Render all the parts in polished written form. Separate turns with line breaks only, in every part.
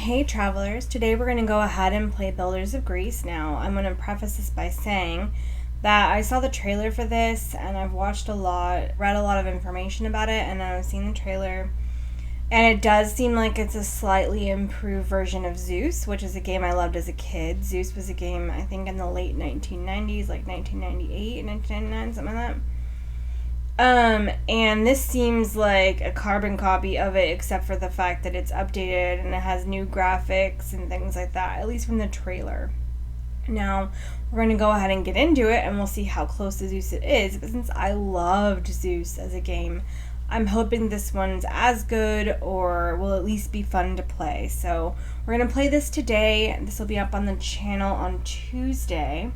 Hey travelers, today we're going to go ahead and play Builders of Greece. Now, I'm going to preface this by saying that I saw the trailer for this and I've watched read a lot of information about it, and I've seen the trailer. And it does seem like it's a slightly improved version of Zeus, which is a game I loved as a kid. Zeus was a game, I think, in the late 1990s, like 1998, 1999, something like that. And this seems like a carbon copy of it, except for the fact that it's updated and it has new graphics and things like that, at least from the trailer. Now, we're going to go ahead and get into it, and we'll see how close to Zeus it is, but since I loved Zeus as a game, I'm hoping this one's as good or will at least be fun to play. So, we're going to play this today. This will be up on the channel on Tuesday,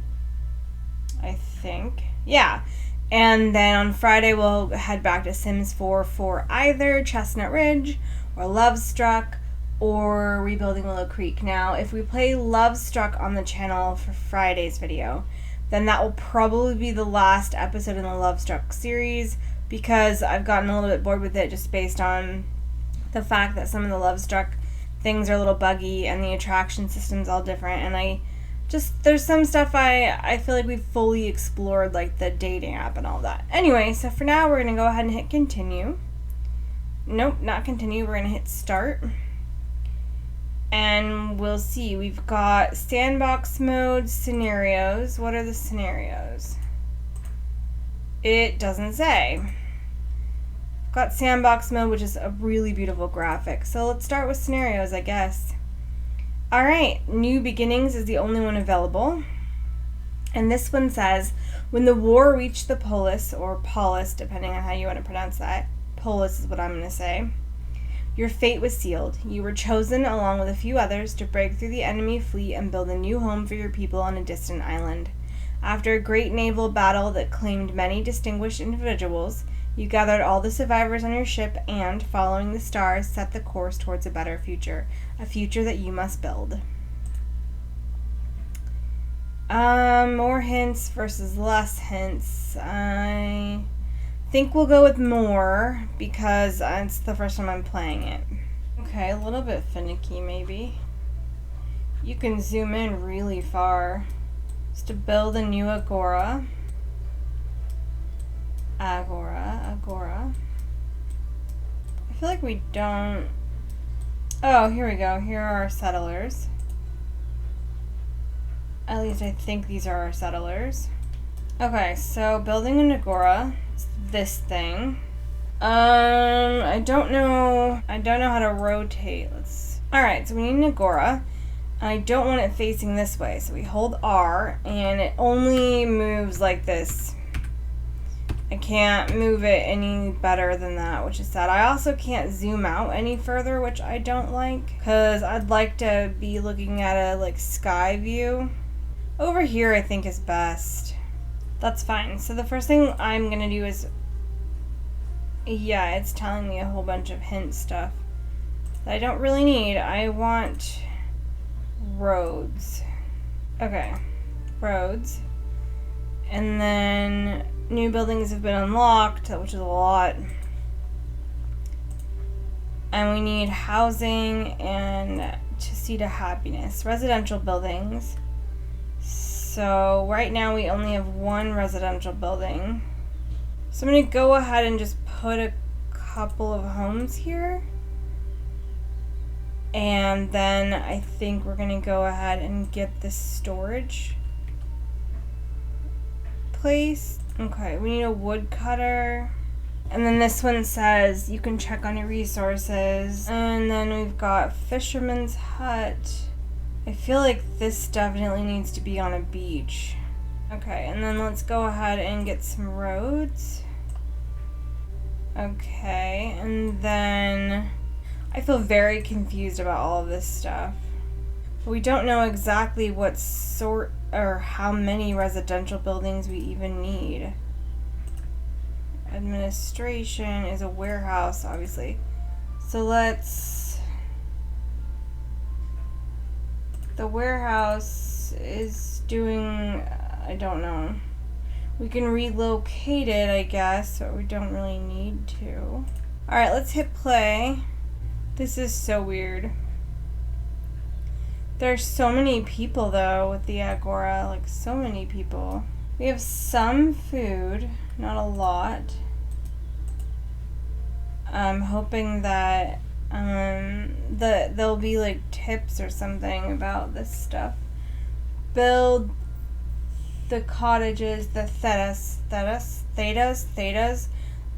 I think. Yeah. And then on Friday, we'll head back to Sims 4 for either Chestnut Ridge or Love Struck or Rebuilding Willow Creek. Now, if we play Love Struck on the channel for Friday's video, then that will probably be the last episode in the Love Struck series, because I've gotten a little bit bored with it just based on the fact that some of the Love Struck things are a little buggy and the attraction system's all different, and there's some stuff I feel like we've fully explored, like the dating app and all that. Anyway, so for now, we're going to go ahead and hit continue. Nope, not continue. We're going to hit start. And we'll see. We've got sandbox mode, scenarios. What are the scenarios? It doesn't say. Got sandbox mode, which is a really beautiful graphic. So let's start with scenarios, I guess. Alright, New Beginnings is the only one available. And this one says, when the war reached the Polis, or Polis, depending on how you want to pronounce that. Polis is what I'm going to say. Your fate was sealed. You were chosen, along with a few others, to break through the enemy fleet and build a new home for your people on a distant island. After a great naval battle that claimed many distinguished individuals, you gathered all the survivors on your ship and, following the stars, set the course towards a better future. A future that you must build. More hints versus less hints. I think we'll go with more because it's the first time I'm playing it. Okay, a little bit finicky maybe. You can zoom in really far. It's to build a new agora. Agora. I feel like we don't... Oh, here we go. Here are our settlers. At least I think these are our settlers. Okay, so building an agora. It's this thing. I don't know how to rotate. Alright, so we need an agora. I don't want it facing this way, so we hold R, and it only moves like this. I can't move it any better than that, which is sad. I also can't zoom out any further, which I don't like, because I'd like to be looking at a sky view. Over here I think is best. That's fine. So the first thing I'm gonna do is, yeah, it's telling me a whole bunch of hint stuff that I don't really need. I want roads. Okay, roads. And then new buildings have been unlocked, which is a lot. And we need housing and to see to happiness. Residential buildings. So right now we only have one residential building. So I'm going to go ahead and just put a couple of homes here. And then I think we're going to go ahead and get this storage place. Okay, we need a woodcutter. And then this one says you can check on your resources. And then we've got fisherman's hut. I feel like this definitely needs to be on a beach. Okay, and then let's go ahead and get some roads. Okay, and then I feel very confused about all of this stuff. We don't know exactly what sort or how many residential buildings we even need. Administration is a warehouse, obviously. So the warehouse is doing, I don't know. We can relocate it, I guess, but we don't really need to. Alright, let's hit play. This is so weird. There's so many people though with the Agora, like so many people. We have some food, not a lot. I'm hoping that there'll be like tips or something about this stuff. Build the cottages, the thetas,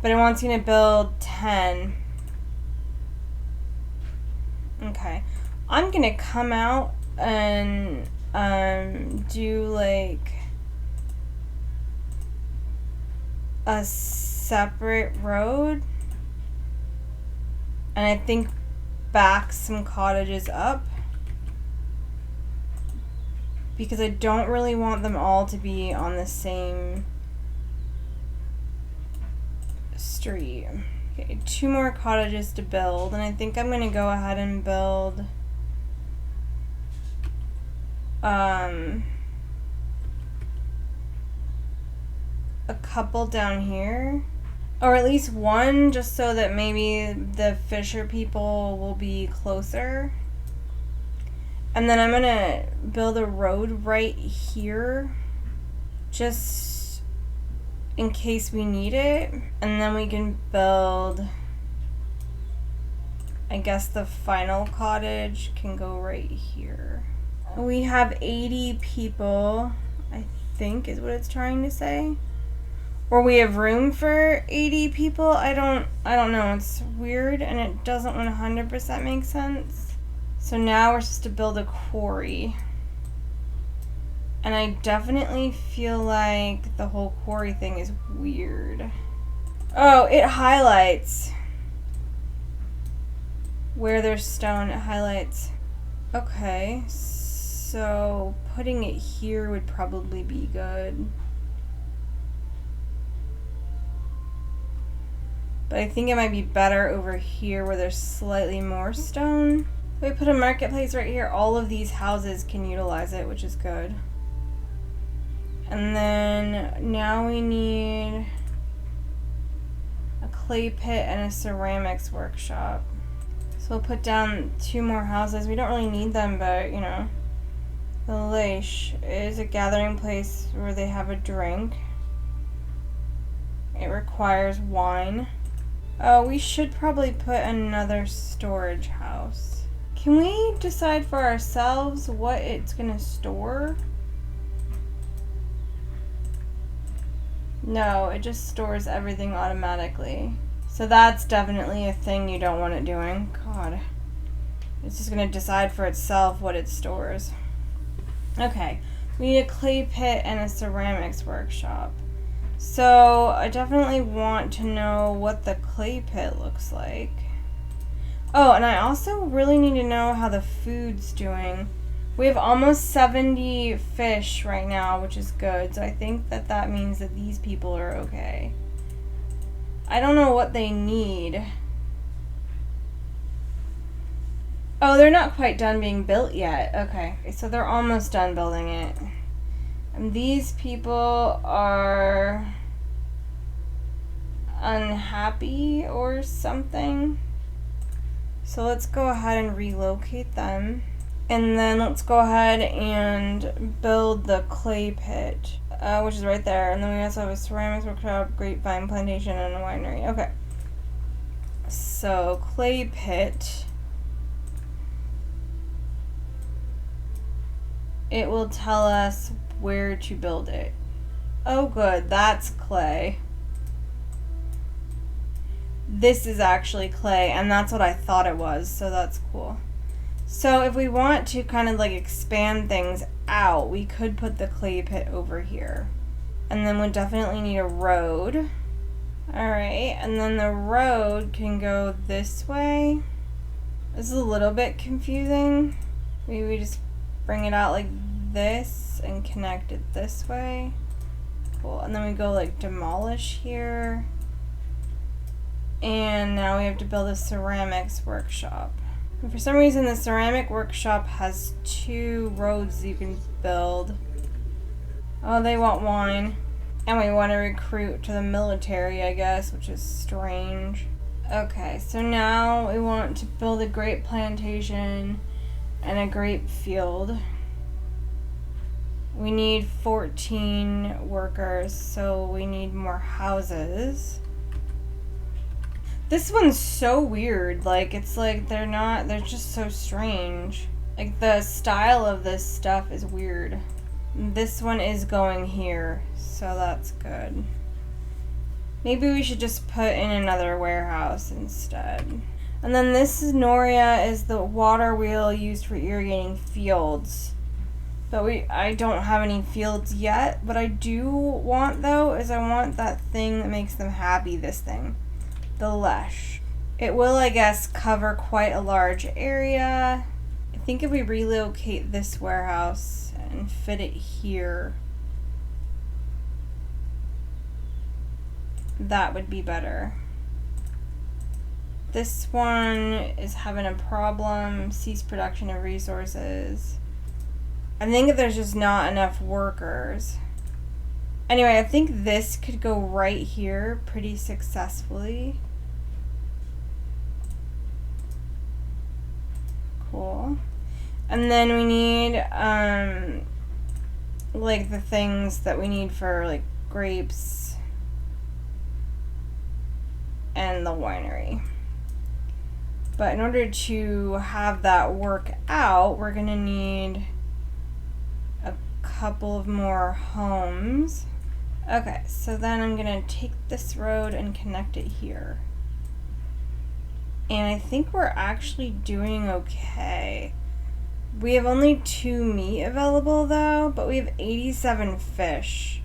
but it wants me to build 10. Okay. I'm gonna come out and do like a separate road, and I think back some cottages up, because I don't really want them all to be on the same street. Okay, 2 more cottages to build, and I think I'm gonna go ahead and build a couple down here, or at least one, just so that maybe the fisher people will be closer. And then I'm gonna build a road right here, just in case we need it. And then we can build, I guess the final cottage can go right here. We have 80 people, I think is what it's trying to say. Or we have room for 80 people. I don't know. It's weird and it doesn't 100% make sense. So now we're supposed to build a quarry. And I definitely feel like the whole quarry thing is weird. Oh, it highlights where there's stone. It highlights. Okay, so putting it here would probably be good. But I think it might be better over here where there's slightly more stone. If we put a marketplace right here, all of these houses can utilize it, which is good. And then now we need a clay pit and a ceramics workshop. So we'll put down 2 more houses. We don't really need them, but you know. The Leish is a gathering place where they have a drink. It requires wine. Oh, we should probably put another storage house. Can we decide for ourselves what it's gonna store? No, it just stores everything automatically. So that's definitely a thing you don't want it doing. God. It's just gonna decide for itself what it stores. Okay, we need a clay pit and a ceramics workshop. So I definitely want to know what the clay pit looks like. Oh, and I also really need to know how the food's doing. We have almost 70 fish right now, which is good. So I think that that means that these people are okay. I don't know what they need. Oh, they're not quite done being built yet. Okay, so they're almost done building it. And these people are unhappy or something. So let's go ahead and relocate them. And then let's go ahead and build the clay pit, which is right there. And then we also have a ceramics workshop, grapevine plantation, and a winery. Okay. So clay pit. It will tell us where to build it. Oh good, that's clay. This is actually clay, and that's what I thought it was, so that's cool. So if we want to kind of like expand things out, we could put the clay pit over here. And then we'll definitely need a road. Alright, and then the road can go this way. This is a little bit confusing. Maybe we just bring it out like this and connect it this way. Cool. And then we go like demolish here. And now we have to build a ceramics workshop. And for some reason the ceramic workshop has 2 roads you can build. Oh, they want wine. And we want to recruit to the military, I guess, which is strange. Okay, so now we want to build a grape plantation and a grape field. We need 14 workers, so we need more houses. This one's so weird. Like, it's like they're just so strange. Like, the style of this stuff is weird. This one is going here, so that's good. Maybe we should just put in another warehouse instead. And then this Noria is the water wheel used for irrigating fields. But I don't have any fields yet. What I do want, though, is I want that thing that makes them happy, this thing. The Lesh. It will, I guess, cover quite a large area. I think if we relocate this warehouse and fit it here, that would be better. This one is having a problem. Cease production of resources. I think there's just not enough workers. Anyway, I think this could go right here pretty successfully. Cool. And then we need like the things that we need for like grapes and the winery. But in order to have that work out, we're gonna need a couple of more homes. Okay, so then I'm gonna take this road and connect it here. And I think we're actually doing okay. We have only 2 meat available though, but we have 87 fish.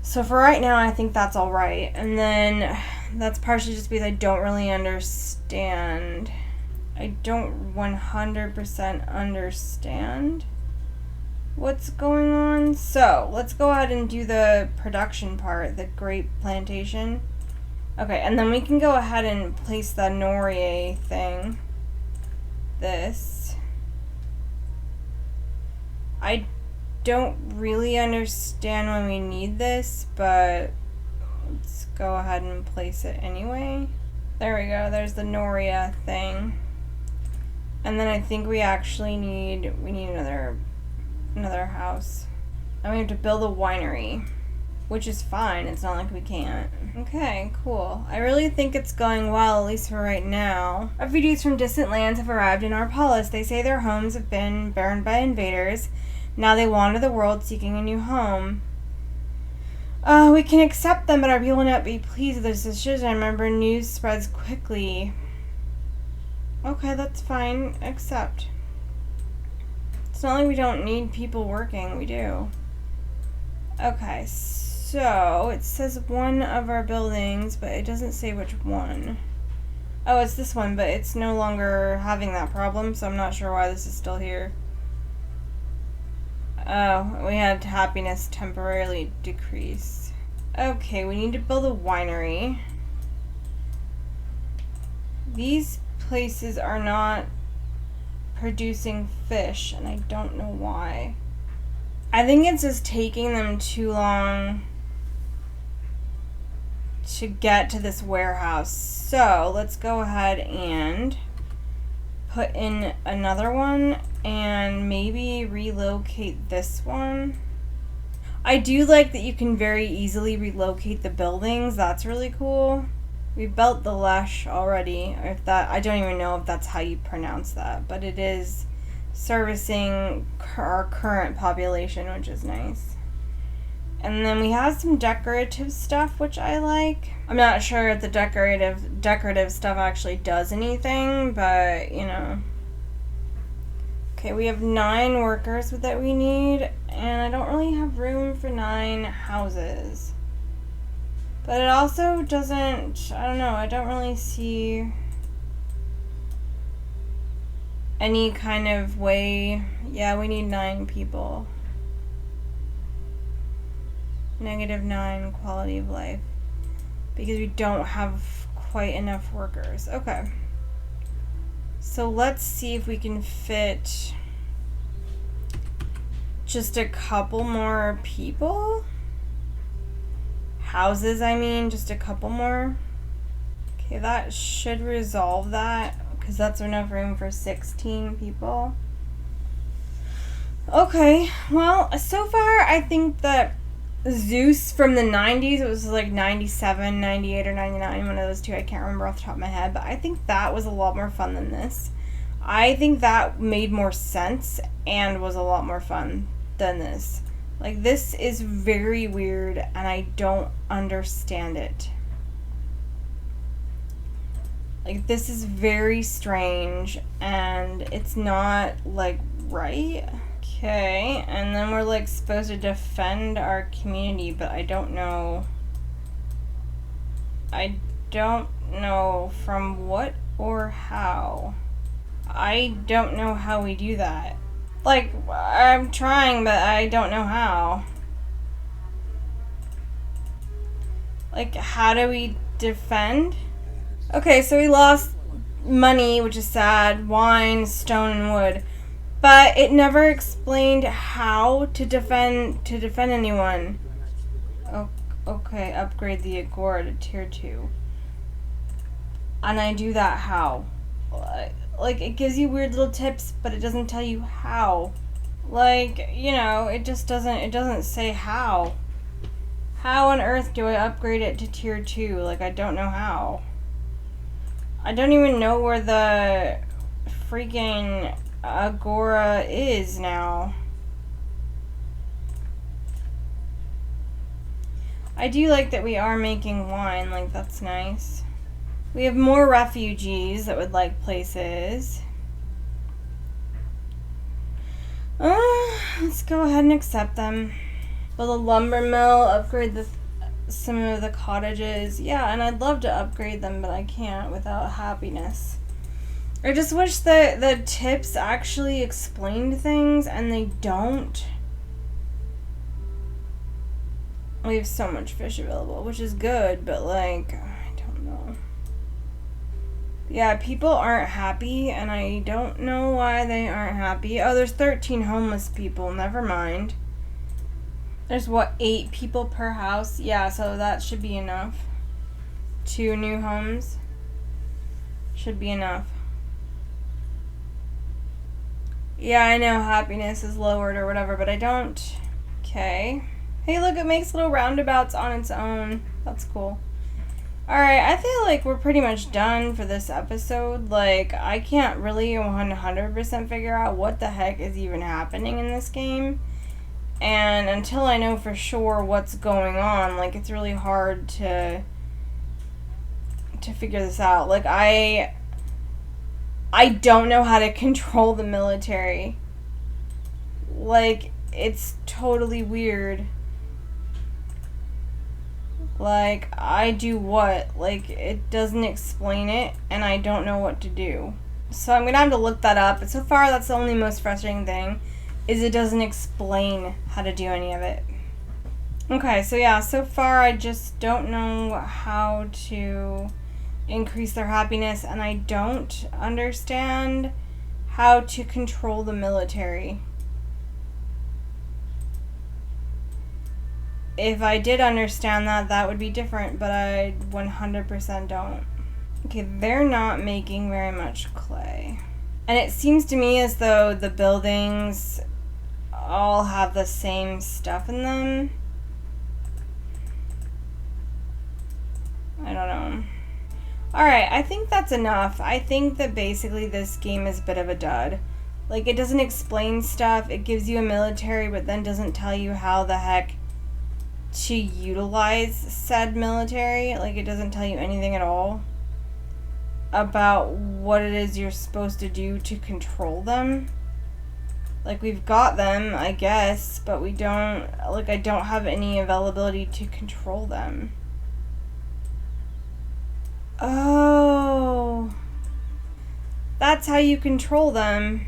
So for right now, I think that's all right. And then that's partially just because I don't really understand. I don't 100% understand what's going on. So let's go ahead and do the production part, the grape plantation. Okay, and then we can go ahead and place the Noria thing. This. I don't really understand when we need this, but let's go ahead and place it anyway. There we go, there's the Noria thing. And then I think we actually need another house. And we have to build a winery, which is fine, it's not like we can't. Okay, cool. I really think it's going well, at least for right now. Refugees from distant lands have arrived in our Polis. They say their homes have been burned by invaders. Now they wander the world seeking a new home. We can accept them, but our people will not be pleased with this decision. Remember, news spreads quickly. Okay, that's fine. Accept. It's not like we don't need people working. We do. Okay, so it says one of our buildings, but it doesn't say which one. Oh, it's this one, but it's no longer having that problem, so I'm not sure why this is still here. Oh, we had happiness temporarily decrease. Okay, we need to build a winery. These places are not producing fish, and I don't know why. I think it's just taking them too long to get to this warehouse. So let's go ahead and put in another one and maybe relocate this one. I do like that you can very easily relocate the buildings. That's really cool. We built the Lesh already. I don't even know if that's how you pronounce that, but it is servicing our current population, which is nice. And then we have some decorative stuff, which I like. I'm not sure if the decorative stuff actually does anything, but you know. Okay, we have 9 workers that we need, and I don't really have room for 9 houses. But it also doesn't, I don't know, I don't really see any kind of way. Yeah, we need 9 people. -9 quality of life. Because we don't have quite enough workers. Okay. So let's see if we can fit just a couple more people. Houses, I mean, just a couple more. Okay, that should resolve that. because that's enough room for 16 people. Okay, well, so far I think that Zeus from the 90s, it was like 97, 98, or 99, one of those two, I can't remember off the top of my head, but I think that was a lot more fun than this. I think that made more sense and was a lot more fun than this. Like, this is very weird, and I don't understand it. Like, this is very strange, and it's not, like, right. Okay, and then we're, like, supposed to defend our community, but I don't know. I don't know from what or how. I don't know how we do that. Like, I'm trying, but I don't know how. Like, how do we defend? Okay, so we lost money, which is sad, wine, stone, and wood. But it never explained how to defend anyone. Oh, okay, upgrade the Agora to tier 2. And I do that how? Like, it gives you weird little tips, but it doesn't tell you how. Like, you know, it doesn't say how. How on earth do I upgrade it to tier 2? Like, I don't know how. I don't even know where the freaking Agora is now. I do like that we are making wine, like, that's nice. We have more refugees that would like places. Let's go ahead and accept them. Build a lumber mill, upgrade some of the cottages. Yeah, and I'd love to upgrade them, but I can't without happiness. I just wish that the tips actually explained things, and they don't. We have so much fish available, which is good, but, like, I don't know. Yeah, people aren't happy, and I don't know why they aren't happy. Oh, there's 13 homeless people. Never mind. There's, what, 8 people per house? Yeah, so that should be enough. 2 new homes should be enough. Yeah, I know happiness is lowered or whatever, but I don't. Okay. Hey, look, it makes little roundabouts on its own. That's cool. Alright, I feel like we're pretty much done for this episode. Like, I can't really 100% figure out what the heck is even happening in this game. And until I know for sure what's going on, like, it's really hard to figure this out. Like, I don't know how to control the military. Like, it's totally weird. Like, I do what? Like, it doesn't explain it, and I don't know what to do. So I'm gonna have to look that up, but so far that's the only most frustrating thing, is it doesn't explain how to do any of it. Okay, so yeah, so far I just don't know how to increase their happiness, and I don't understand how to control the military. If I did understand that, that would be different, but I 100% don't. Okay, they're not making very much clay. And it seems to me as though the buildings all have the same stuff in them. I don't know. Alright, I think that's enough. I think that basically this game is a bit of a dud. Like, it doesn't explain stuff, it gives you a military, but then doesn't tell you how the heck to utilize said military. Like, it doesn't tell you anything at all about what it is you're supposed to do to control them. Like, we've got them, I guess, but we don't, like, I don't have any availability to control them. Oh, that's how you control them.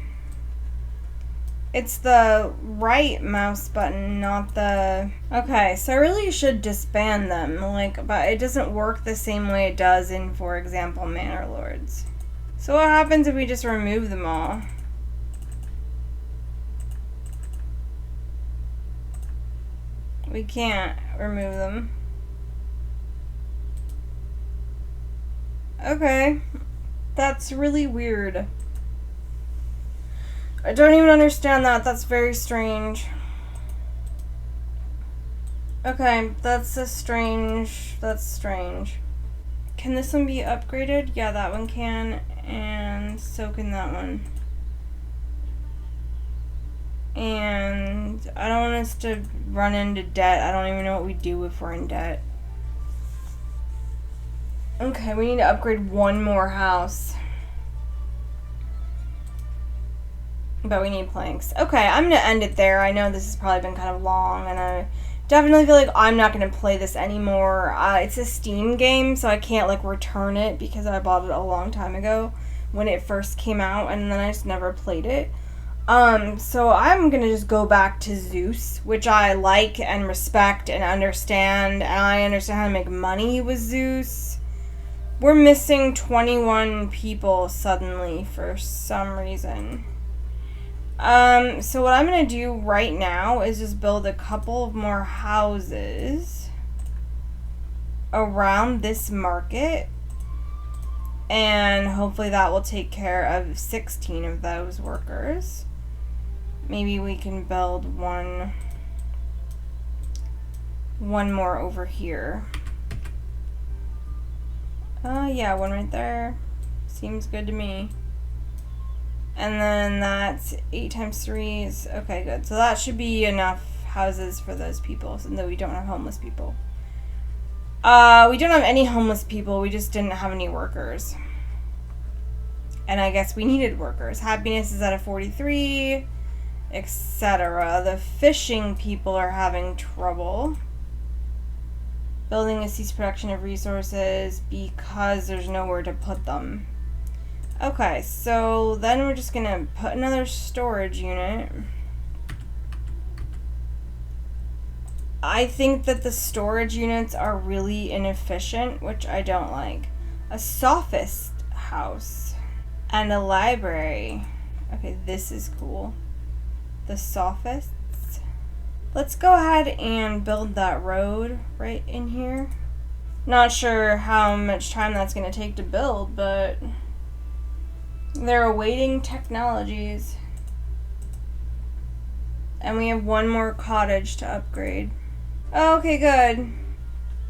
It's the right mouse button, not the... Okay, so I really should disband them, like, but it doesn't work the same way it does in, for example, Manor Lords. So what happens if we just remove them all? We can't remove them. Okay. That's really weird. I don't even understand that. That's very strange. Okay, that's strange. Can this one be upgraded? Yeah, that one can. And so can that one. And I don't want us to run into debt. I don't even know what we do if we're in debt. Okay, we need to upgrade one more house. But we need planks. Okay, I'm going to end it there. I know this has probably been kind of long, and I definitely feel like I'm not going to play this anymore. It's a Steam game, so I can't, like, return it because I bought it a long time ago when it first came out, and then I just never played it. So I'm going to just go back to Zeus, which I like and respect and understand, and I understand how to make money with Zeus. We're missing 21 people suddenly for some reason. So what I'm going to do right now is just build a couple of more houses around this market, and hopefully that will take care of 16 of those workers. Maybe we can build one more over here. Yeah, one right there. Seems good to me. And then that's 8 times 3 is, okay, good. So that should be enough houses for those people, so that we don't have homeless people. We don't have any homeless people, we just didn't have any workers. And I guess we needed workers. Happiness is at a 43, etc. The fishing people are having trouble. Building a cease production of resources because there's nowhere to put them. Okay, so then we're just gonna put another storage unit. I think that the storage units are really inefficient, which I don't like. A sophist house and a library. Okay, this is cool. The sophists. Let's go ahead and build that road right in here. Not sure how much time that's gonna take to build, but they're awaiting technologies. And we have one more cottage to upgrade. Okay, good.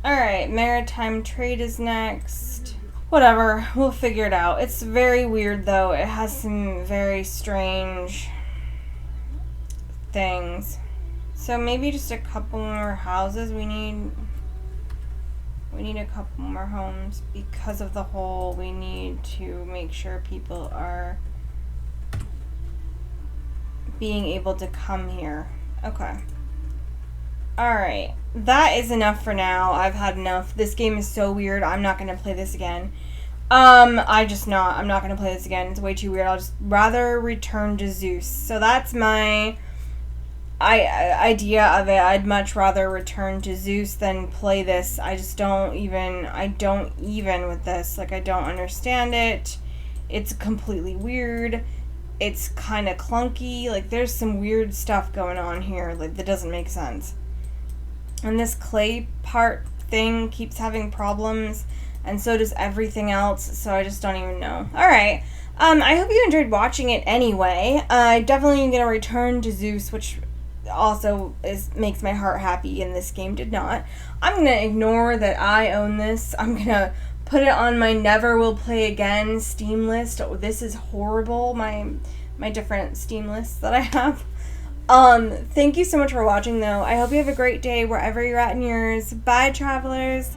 Alright, maritime trade is next. Whatever, we'll figure it out. It's very weird though. It has some very strange things. So maybe just a couple more houses. We need a couple more homes because of the whole, we need to make sure people are being able to come here. Okay. Alright. That is enough for now. I've had enough. This game is so weird. I'm not going to play this again. I'm not going to play this again. It's way too weird. I'll just rather return to Zeus. So that's my idea of it. I'd much rather return to Zeus than play this. I don't even with this. Like, I don't understand it. It's completely weird. It's kind of clunky. Like, there's some weird stuff going on here, like, that doesn't make sense. And this clay part thing keeps having problems, and so does everything else, so I just don't even know. Alright, I hope you enjoyed watching it anyway. I definitely am going to return to Zeus, which also makes my heart happy, and this game did not. I'm going to ignore that I own this. I'm going to put it on my never will play again Steam list. Oh, this is horrible, my different Steam lists that I have. Thank you so much for watching, though. I hope you have a great day wherever you're at in yours. Bye, travelers.